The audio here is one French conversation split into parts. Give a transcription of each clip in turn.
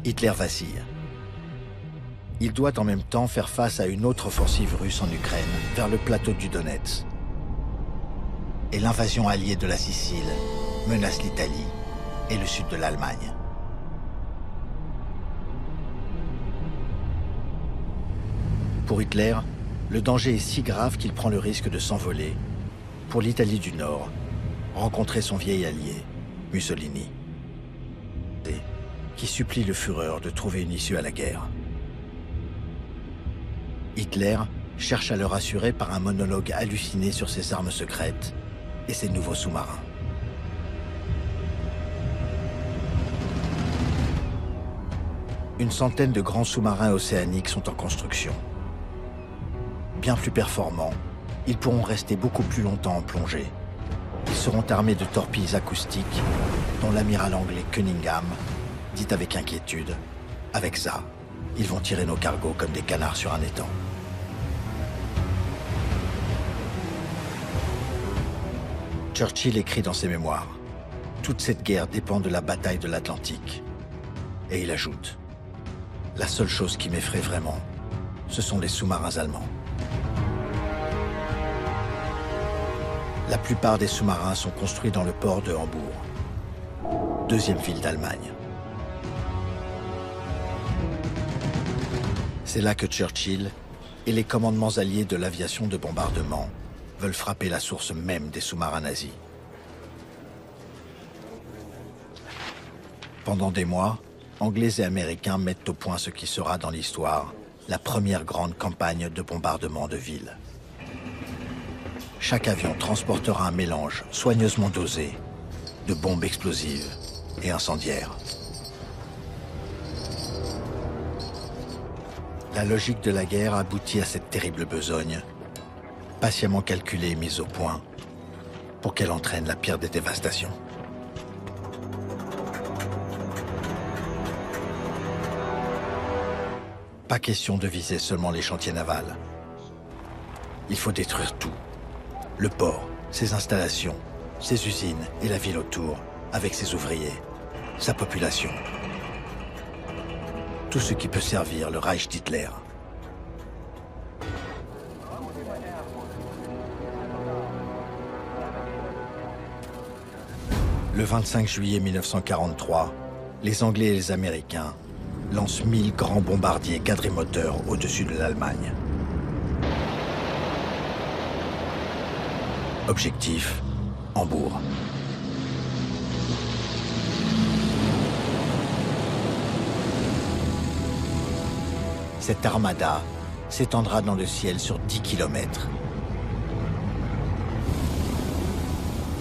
Hitler vacille. Il doit en même temps faire face à une autre offensive russe en Ukraine, vers le plateau du Donetsk. Et l'invasion alliée de la Sicile menace l'Italie et le sud de l'Allemagne. Pour Hitler, le danger est si grave qu'il prend le risque de s'envoler pour l'Italie du Nord, rencontrer son vieil allié, Mussolini, qui supplie le Führer de trouver une issue à la guerre. Hitler cherche à le rassurer par un monologue halluciné sur ses armes secrètes et ses nouveaux sous-marins. Une centaine de grands sous-marins océaniques sont en construction. Bien plus performants, ils pourront rester beaucoup plus longtemps en plongée. Ils seront armés de torpilles acoustiques dont l'amiral anglais Cunningham dit avec inquiétude « Avec ça, ils vont tirer nos cargos comme des canards sur un étang. » Churchill écrit dans ses mémoires « Toute cette guerre dépend de la bataille de l'Atlantique. » Et il ajoute « La seule chose qui m'effraie vraiment, ce sont les sous-marins allemands. » La plupart des sous-marins sont construits dans le port de Hambourg, deuxième ville d'Allemagne. C'est là que Churchill et les commandements alliés de l'aviation de bombardement veulent frapper la source même des sous-marins nazis. Pendant des mois, Anglais et Américains mettent au point ce qui sera dans l'histoire la première grande campagne de bombardement de villes. Chaque avion transportera un mélange soigneusement dosé de bombes explosives et incendiaires. La logique de la guerre aboutit à cette terrible besogne, patiemment calculée et mise au point, pour qu'elle entraîne la pire des dévastations. Pas question de viser seulement les chantiers navals. Il faut détruire tout. Le port, ses installations, ses usines et la ville autour, avec ses ouvriers, sa population. Tout ce qui peut servir le Reich d'Hitler. Le 25 juillet 1943, les Anglais et les Américains lancent 1000 grands bombardiers quadrimoteurs au-dessus de l'Allemagne. Objectif, Hambourg. Cette armada s'étendra dans le ciel sur 10 km.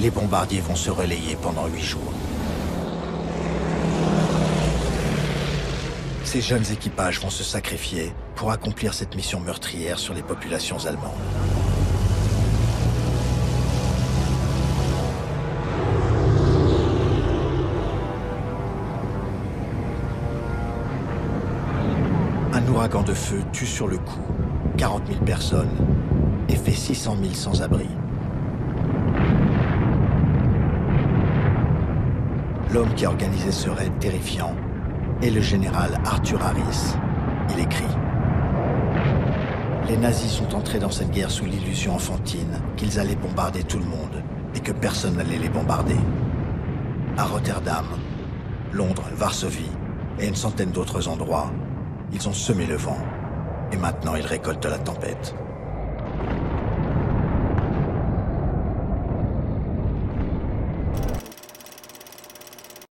Les bombardiers vont se relayer pendant 8 jours. Ces jeunes équipages vont se sacrifier pour accomplir cette mission meurtrière sur les populations allemandes. Un ouragan de feu tue sur le coup 40 000 personnes et fait 600 000 sans-abri. L'homme qui a organisé ce raid terrifiant est le général Arthur Harris. Il écrit « Les nazis sont entrés dans cette guerre sous l'illusion enfantine qu'ils allaient bombarder tout le monde et que personne n'allait les bombarder. À Rotterdam, Londres, Varsovie et une centaine d'autres endroits, ils ont semé le vent et maintenant ils récoltent la tempête. »